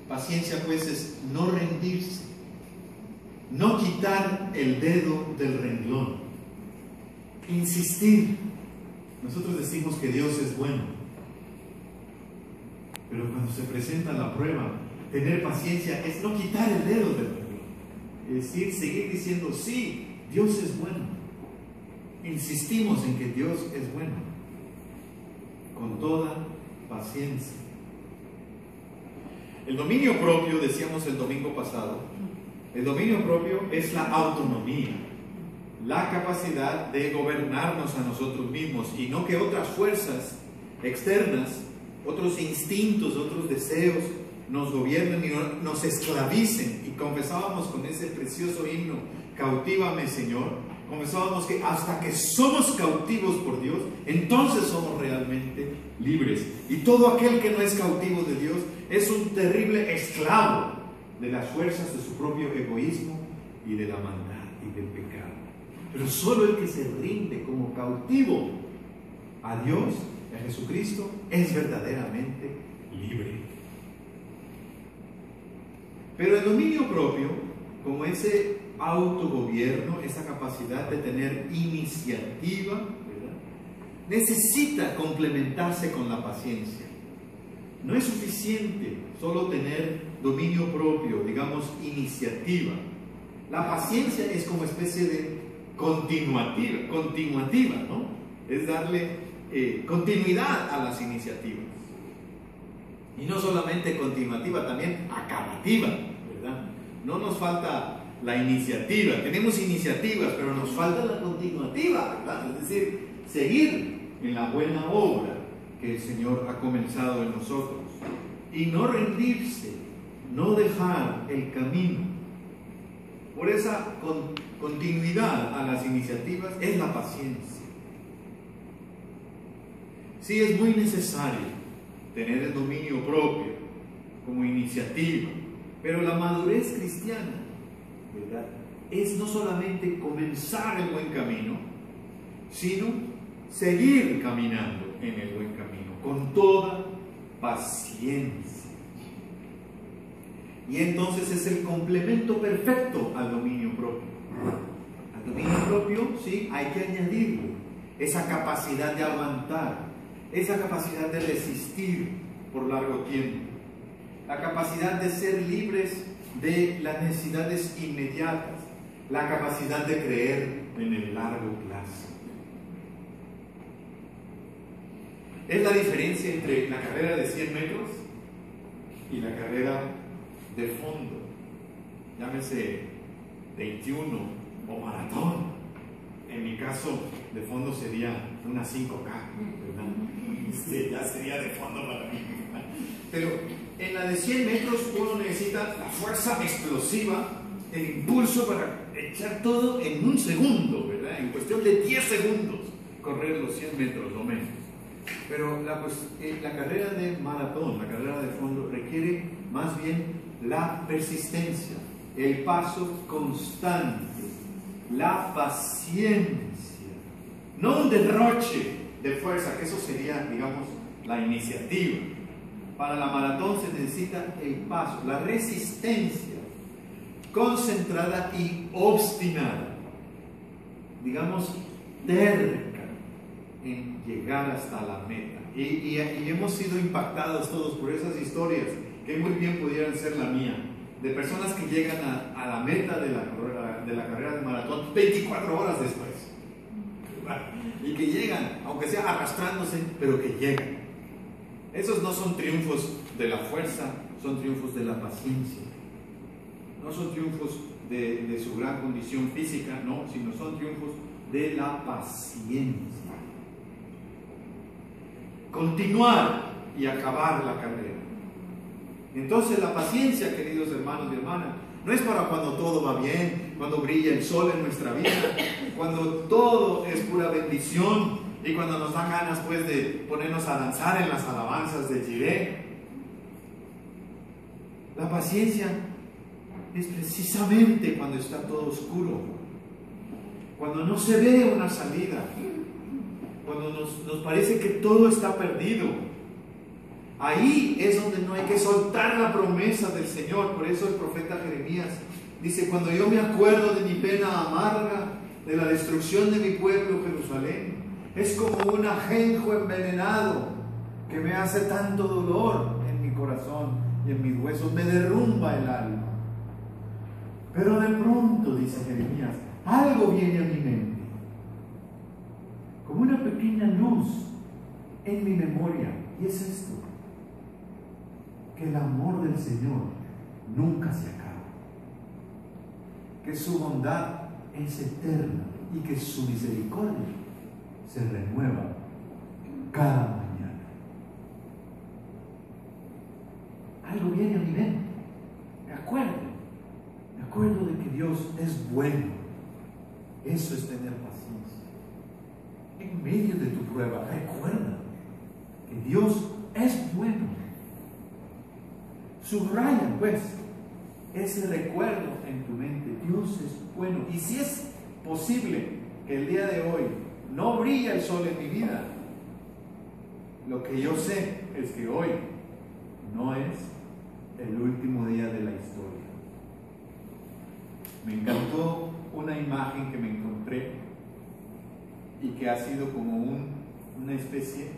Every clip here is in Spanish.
Paciencia, pues, es no rendirse, no quitar el dedo del renglón, insistir. Nosotros decimos que Dios es bueno, pero cuando se presenta la prueba, tener paciencia es no quitar el dedo del renglón, es decir, seguir diciendo, sí, Dios es bueno. Insistimos en que Dios es bueno, con toda paciencia. El dominio propio, decíamos el domingo pasado, el dominio propio es la autonomía, la capacidad de gobernarnos a nosotros mismos y no que otras fuerzas externas, otros instintos, otros deseos nos gobiernen y nos esclavicen. Y confesábamos con ese precioso himno, Cautívame, Señor, confesábamos que hasta que somos cautivos por Dios, entonces somos realmente libres. Y todo aquel que no es cautivo de Dios es un terrible esclavo de las fuerzas de su propio egoísmo y de la maldad y del pecado. Pero solo el que se rinde como cautivo a Dios, a Jesucristo, es verdaderamente libre. Pero el dominio propio, como ese autogobierno, esa capacidad de tener iniciativa, ¿verdad?, necesita complementarse con la paciencia. No es suficiente solo tener dominio propio, digamos, iniciativa. La paciencia es como especie de continuativa, ¿no? Es darle continuidad a las iniciativas. Y no solamente continuativa, también acabativa, ¿verdad? No nos falta la iniciativa, tenemos iniciativas, pero nos falta la continuativa, ¿verdad? Es decir, seguir en la buena obra que el Señor ha comenzado en nosotros. Y no rendirse, no dejar el camino. Por esa continuidad a las iniciativas es la paciencia. Sí, es muy necesario tener el dominio propio como iniciativa, pero la madurez cristiana, ¿verdad?, es no solamente comenzar el buen camino, sino seguir caminando en el buen camino, con toda paciencia. Y entonces es el complemento perfecto al dominio propio. Al dominio propio, sí, hay que añadirle esa capacidad de aguantar, esa capacidad de resistir por largo tiempo, la capacidad de ser libres de las necesidades inmediatas, la capacidad de creer en el largo plazo. Es la diferencia entre la carrera de 100 metros y la carrera de fondo, llámese 21 o maratón. En mi caso, de fondo sería una 5K, ¿verdad? Ya sería de fondo para mí. Pero en la de 100 metros uno necesita la fuerza explosiva, el impulso para echar todo en un segundo, ¿verdad? En cuestión de 10 segundos, correr los 100 metros, lo menos. Pero la carrera de maratón, la carrera de fondo, requiere más bien la persistencia, el paso constante, la paciencia, no un derroche de fuerza, que eso sería, digamos, la iniciativa. Para la maratón se necesita el paso, la resistencia, concentrada y obstinada, digamos, terca en llegar hasta la meta. Y hemos sido impactados todos por esas historias que muy bien pudieran ser la mía, de personas que llegan a la meta de la carrera de maratón 24 horas después, y que llegan, aunque sea arrastrándose, pero que llegan. Esos no son triunfos de la fuerza, son triunfos de la paciencia. No son triunfos de su gran condición física, no, sino son triunfos de la paciencia. Continuar y acabar la carrera. Entonces la paciencia, queridos hermanos y hermanas, no es para cuando todo va bien, cuando brilla el sol en nuestra vida, cuando todo es pura bendición y cuando nos dan ganas pues de ponernos a danzar en las alabanzas de Jireh. La paciencia es precisamente cuando está todo oscuro, cuando no se ve una salida, cuando nos parece que todo está perdido. Ahí es donde no hay que soltar la promesa del Señor. Por eso el profeta Jeremías dice: cuando yo me acuerdo de mi pena amarga, de la destrucción de mi pueblo Jerusalén, es como un ajenjo envenenado que me hace tanto dolor en mi corazón y en mis huesos, me derrumba el alma. Pero de pronto, dice Jeremías, algo viene a mi mente, como una pequeña luz en mi memoria, y es esto: que el amor del Señor nunca se acaba, que su bondad es eterna y que su misericordia se renueva cada mañana. Algo viene a mi mente, me acuerdo de que Dios es bueno. Eso es tener paciencia. En medio de tu prueba, recuerda que Dios es bueno. Subraya pues ese recuerdo en tu mente: Dios es bueno. Y si es posible que el día de hoy no brilla el sol en mi vida, lo que yo sé es que hoy no es el último día de la historia. Me encantó una imagen que me encontré y que ha sido como una especie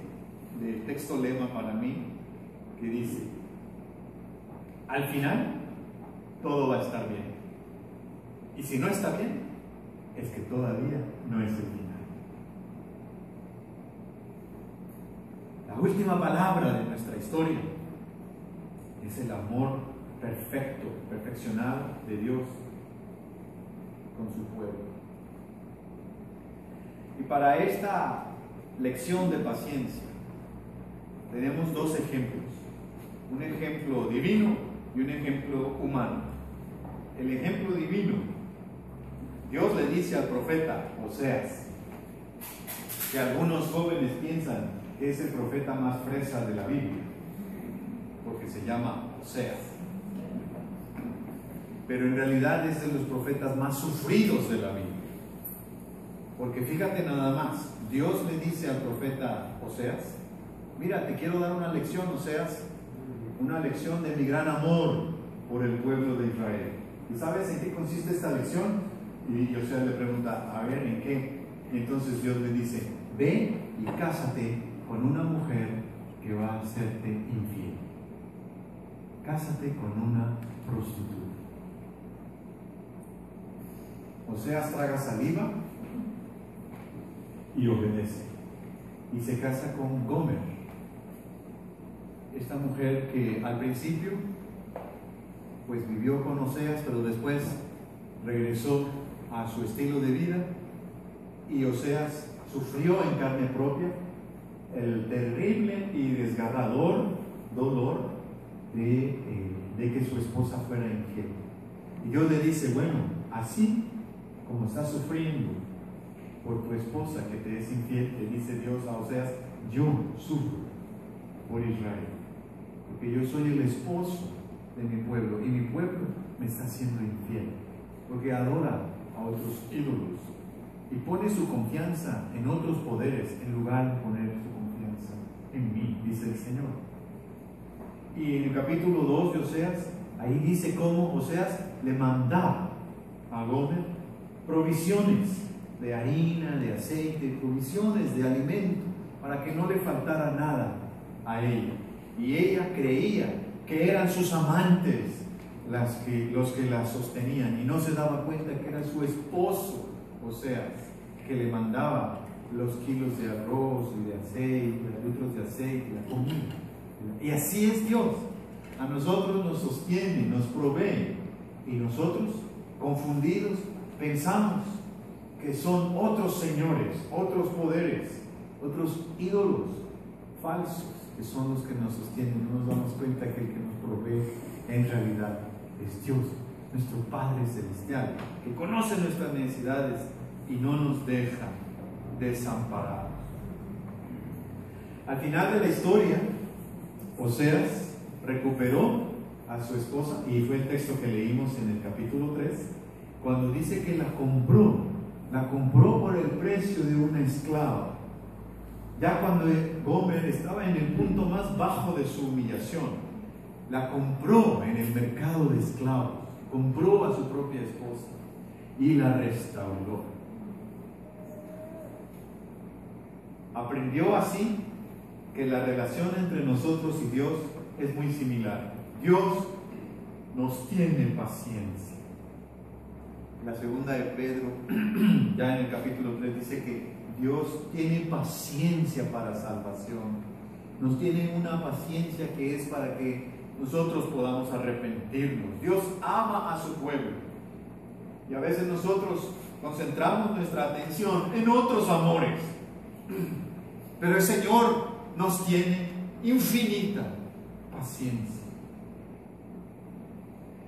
de texto lema para mí, que dice: al final todo va a estar bien, y si no está bien, es que todavía no es el final. La última palabra de nuestra historia es el amor perfecto, perfeccionado de Dios con su pueblo. Y para esta lección de paciencia tenemos dos ejemplos: un ejemplo divino y un ejemplo humano. El ejemplo divino: Dios le dice al profeta Oseas, que algunos jóvenes piensan que es el profeta más fresa de la Biblia, porque se llama Oseas, pero en realidad es de los profetas más sufridos de la Biblia. Porque fíjate nada más, Dios le dice al profeta Oseas: mira, te quiero dar una lección, Oseas, una lección de mi gran amor por el pueblo de Israel. ¿Y sabes en qué consiste esta lección? Y Oseas le pregunta: a ver, ¿en qué? Y entonces Dios le dice: ve y cásate con una mujer que va a hacerte infiel. Cásate con una prostituta. Oseas traga saliva y obedece, y se casa con Gomer, esta mujer que al principio pues vivió con Oseas, pero después regresó a su estilo de vida, y Oseas sufrió en carne propia el terrible y desgarrador dolor de que su esposa fuera infiel. Y Dios le dice: bueno, así como estás sufriendo por tu esposa que te es infiel, le dice Dios a Oseas, yo sufro por Israel, porque yo soy el esposo de mi pueblo, y mi pueblo me está siendo infiel, porque adora a otros ídolos y pone su confianza en otros poderes en lugar de poner su confianza en mí, dice el Señor. Y en el capítulo 2 de Oseas, ahí dice cómo Oseas le mandaba a Gomer provisiones de harina, de aceite, provisiones de alimento, para que no le faltara nada a ella. Y ella creía que eran sus amantes los que la sostenían, y no se daba cuenta que era su esposo, Oseas, que le mandaba los kilos de arroz y de aceite, los litros de aceite, la comida. Y así es Dios. A nosotros nos sostiene, nos provee, y nosotros, confundidos, pensamos que son otros señores, otros poderes, otros ídolos falsos que son los que nos sostienen. No nos damos cuenta que el que nos provee en realidad es Dios, nuestro Padre Celestial, que conoce nuestras necesidades y no nos deja desamparados. Al final de la historia, Oseas recuperó a su esposa, y fue el texto que leímos en el capítulo 3, cuando dice que la compró por el precio de una esclava. Ya cuando Gomer estaba en el punto más bajo de su humillación, la compró en el mercado de esclavos, compró a su propia esposa y la restauró. Aprendió así que la relación entre nosotros y Dios es muy similar. Dios nos tiene paciencia. La segunda de Pedro, ya en el capítulo 3, dice que Dios tiene paciencia para salvación. Nos tiene una paciencia que es para que nosotros podamos arrepentirnos. Dios ama a su pueblo. Y a veces nosotros concentramos nuestra atención en otros amores. Pero el Señor nos tiene infinita paciencia.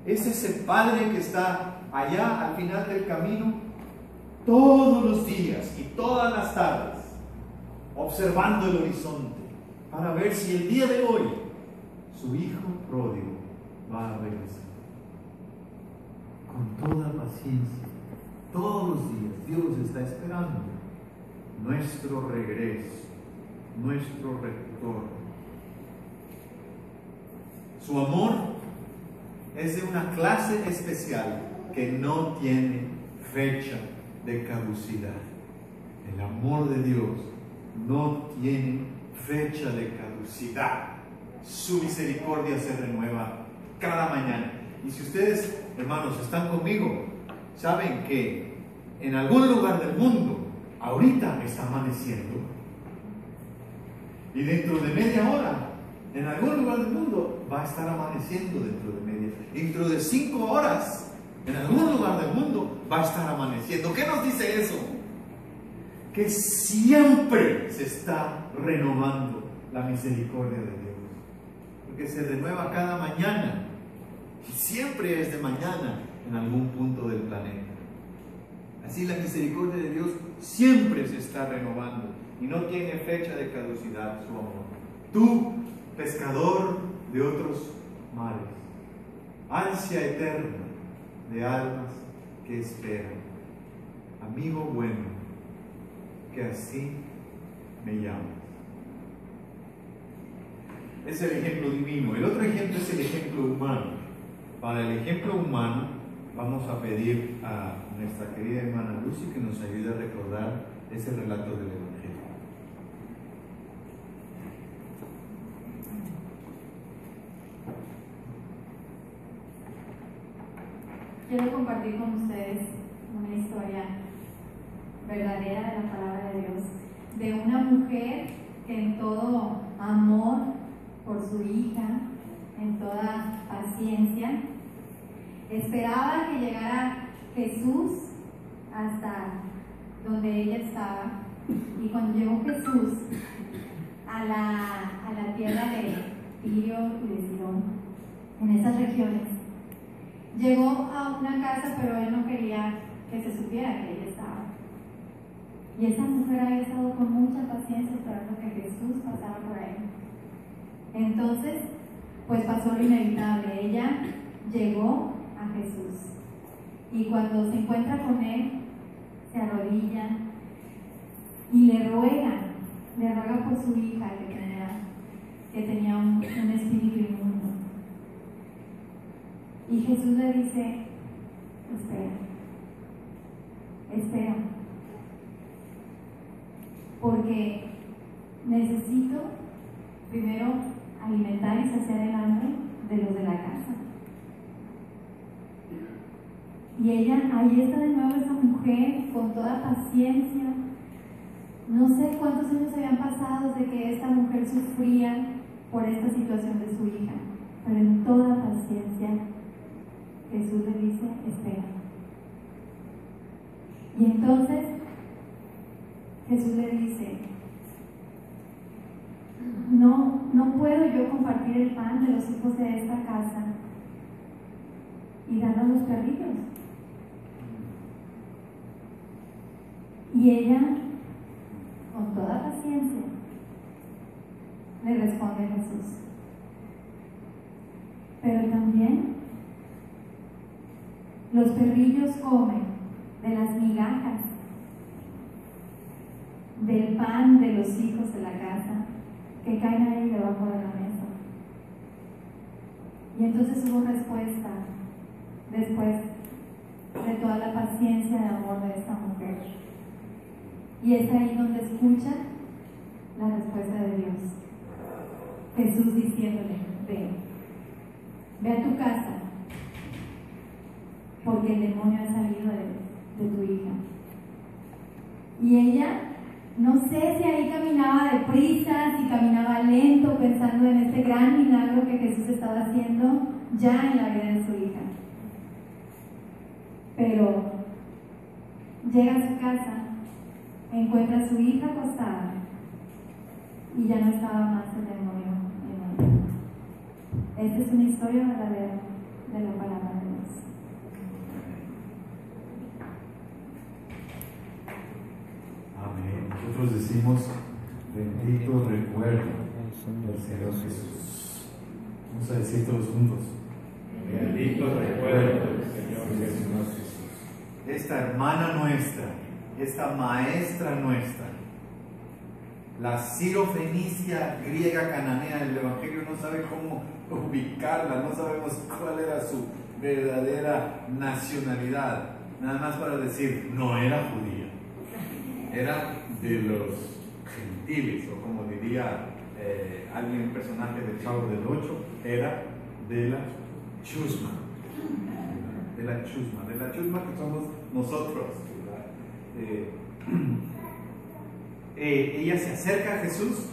Es ese Padre que está allá al final del camino todos los días y todas las tardes, observando el horizonte para ver si el día de hoy su hijo pródigo va a regresar. Con toda paciencia, todos los días, Dios está esperando nuestro regreso, nuestro retorno. Su amor es de una clase especial que no tiene fecha de caducidad. El amor de Dios no tiene fecha de caducidad. Su misericordia se renueva cada mañana. Y si ustedes, hermanos, están conmigo, saben que en algún lugar del mundo ahorita está amaneciendo. Y dentro de media hora, en algún lugar del mundo va a estar amaneciendo dentro de 5 horas, en algún lugar del mundo va a estar amaneciendo. ¿Qué nos dice eso? Que siempre se está renovando la misericordia de Dios, porque se renueva cada mañana y siempre es de mañana en algún punto del planeta. Así la misericordia de Dios siempre se está renovando y no tiene fecha de caducidad su amor. Tú, pescador de otros mares, ansia eterna de almas que esperan, amigo bueno, que así me llamas. Es el ejemplo divino. El otro ejemplo es el ejemplo humano. Para el ejemplo humano vamos a pedir a nuestra querida hermana Lucy que nos ayude a recordar ese relato del Evangelio. Quiero compartir con ustedes una historia verdadera de la palabra de Dios, de una mujer que en todo amor por su hija, en toda paciencia, esperaba que llegara Jesús hasta donde ella estaba. Y cuando llegó Jesús a la tierra de Tiro y de Sidón, en esas regiones, llegó a una casa, pero él no quería que se supiera que ella estaba. Y esa mujer había estado con mucha paciencia esperando que Jesús pasara por ahí. Entonces, pues pasó lo inevitable. Ella llegó a Jesús. Y cuando se encuentra con él, se arrodilla y le ruega por su hija que tenía un espíritu inmundo. Y Jesús le dice: espera, porque necesito primero alimentar y saciar el hambre de los de la casa. Y ella, ahí está de nuevo esa mujer con toda paciencia. No sé cuántos años habían pasado de que esta mujer sufría por esta situación de su hija, pero en toda paciencia Jesús le dice: espera. Y entonces Jesús le dice: no puedo yo compartir el pan de los hijos de esta casa y darlo a los perrillos. Y ella, con toda paciencia, le responde a Jesús: pero también los perrillos comen de las migajas del pan de los hijos de la casa que caen ahí debajo de la mesa. Y entonces hubo respuesta después de toda la paciencia de amor de esta mujer. Y es ahí donde escucha la respuesta de Dios. Jesús diciéndole: ve a tu casa, porque el demonio ha salido de tu hija. Y ella, no sé si ahí caminaba deprisa, si caminaba lento, pensando en este gran milagro que Jesús estaba haciendo ya en la vida de su hija. Pero llega a su casa, encuentra a su hija acostada y ya no estaba más el demonio en ella. Esta es una historia verdadera de la palabra de Dios. Amén. Nosotros decimos: bendito recuerdo del Señor Jesús. Vamos a decir todos juntos: bendito recuerdo del Señor Jesús. Esta hermana nuestra, esta maestra nuestra, la sirofenicia griega cananea, el Evangelio no sabe cómo ubicarla, no sabemos cuál era su verdadera nacionalidad, nada más para decir: no era judía, era de los gentiles, o como diría un personaje del Chavo del 8, era de la chusma, de la chusma que somos nosotros, ella se acerca a Jesús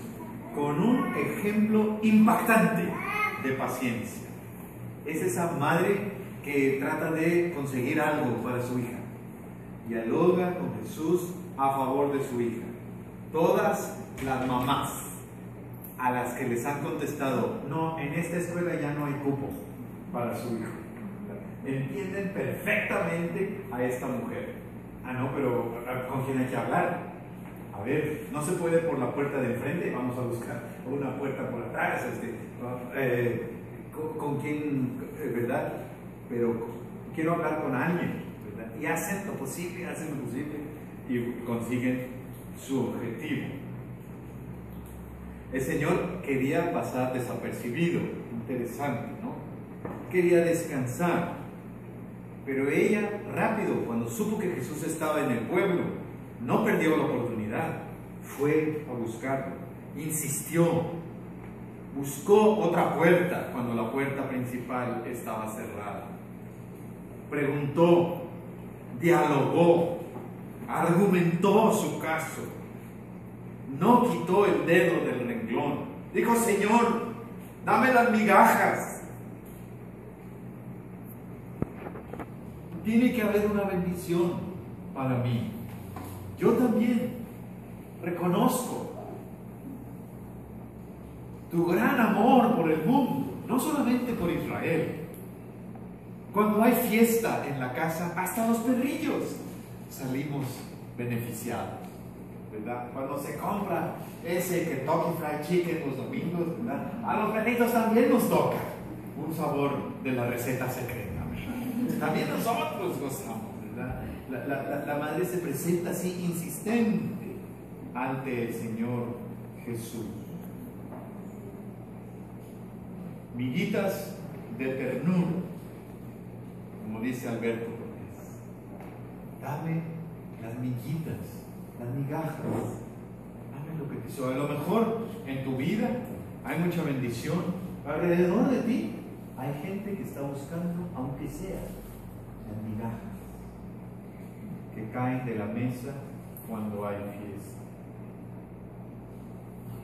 con un ejemplo impactante de paciencia. Es esa madre que trata de conseguir algo para su hija, dialoga con Jesús a favor de su hija. Todas las mamás a las que les han contestado: no, en esta escuela ya no hay cupo para su hijo, entienden perfectamente a esta mujer. No, pero ¿con quién hay que hablar? A ver, no se puede por la puerta de enfrente, vamos a buscar una puerta por atrás, ¿con quién, verdad? Pero quiero hablar con alguien, ¿verdad? Y hacen lo posible y consiguen su objetivo. El Señor quería pasar desapercibido, interesante, ¿no? Quería descansar, pero ella rápido, cuando supo que Jesús estaba en el pueblo, no perdió la oportunidad, fue a buscarlo, insistió, buscó otra puerta cuando la puerta principal estaba cerrada, preguntó, dialogó, argumentó su caso, no quitó el dedo del renglón, dijo: Señor, dame las migajas. Tiene que haber una bendición para mí. Yo también reconozco tu gran amor por el mundo, no solamente por Israel. Cuando hay fiesta en la casa, hasta los perrillos salimos beneficiados, ¿verdad? Cuando se compra ese Kentucky Fried Chicken los domingos, ¿verdad? A los perritos también nos toca un sabor de la receta secreta, ¿verdad? También nosotros gozamos, ¿verdad? La madre se presenta así insistente ante el Señor Jesús. Miguitas de ternura, como dice Alberto Cortés. Dame las miguitas, las migajas, dame lo que te sobra. A lo mejor en tu vida hay mucha bendición, alrededor de ti hay gente que está buscando, aunque sea las migajas que caen de la mesa cuando hay fiesta.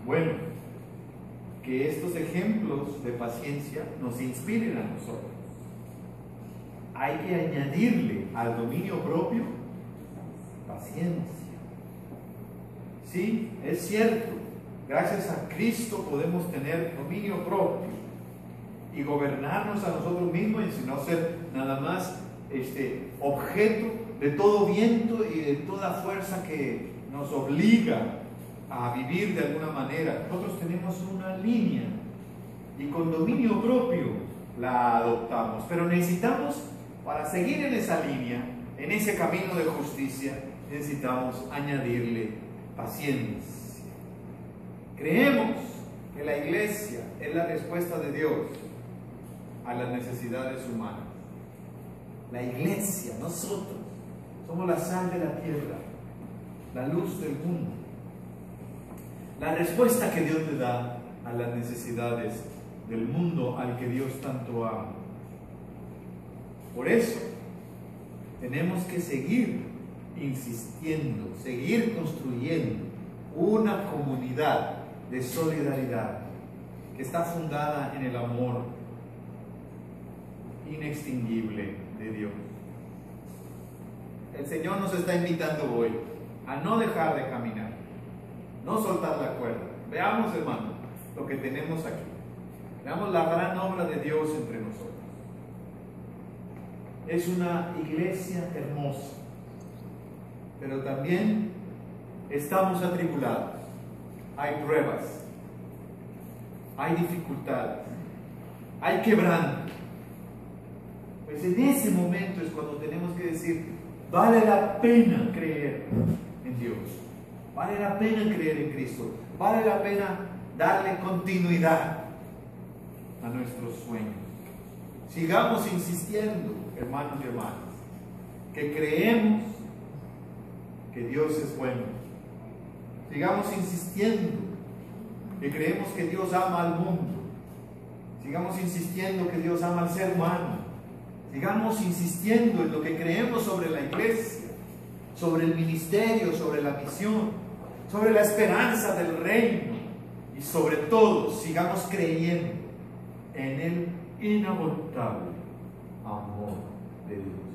Bueno, que estos ejemplos de paciencia nos inspiren a nosotros. Hay que añadirle al dominio propio paciencia. Sí, es cierto, gracias a Cristo podemos tener dominio propio y gobernarnos a nosotros mismos y no ser nada más objeto de todo viento y de toda fuerza que nos obliga a vivir de alguna manera. Nosotros tenemos una línea y con dominio propio la adoptamos, pero necesitamos, para seguir en esa línea, en ese camino de justicia, necesitamos añadirle paciencia. Creemos que la iglesia es la respuesta de Dios a las necesidades humanas. La iglesia, nosotros, somos la sal de la tierra, la luz del mundo. La respuesta que Dios le da a las necesidades del mundo al que Dios tanto ama. Por eso, tenemos que seguir insistiendo, seguir construyendo una comunidad de solidaridad que está fundada en el amor inextinguible de Dios. El Señor nos está invitando hoy a no dejar de caminar, no soltar la cuerda. Veamos, hermano, lo que tenemos aquí. Veamos la gran obra de Dios entre nosotros. Es una iglesia hermosa, pero también estamos atribulados. Hay pruebas, hay dificultades, hay quebranto. Pues en ese momento es cuando tenemos que decir, vale la pena creer en Dios, vale la pena creer en Cristo, vale la pena darle continuidad a nuestros sueños. Sigamos insistiendo, hermanos y hermanas, que creemos que Dios es bueno. Sigamos insistiendo que creemos que Dios ama al mundo. Sigamos insistiendo que Dios ama al ser humano. Sigamos insistiendo en lo que creemos sobre la iglesia, sobre el ministerio, sobre la misión, sobre la esperanza del reino y sobre todo sigamos creyendo en el inagotable amor de Dios.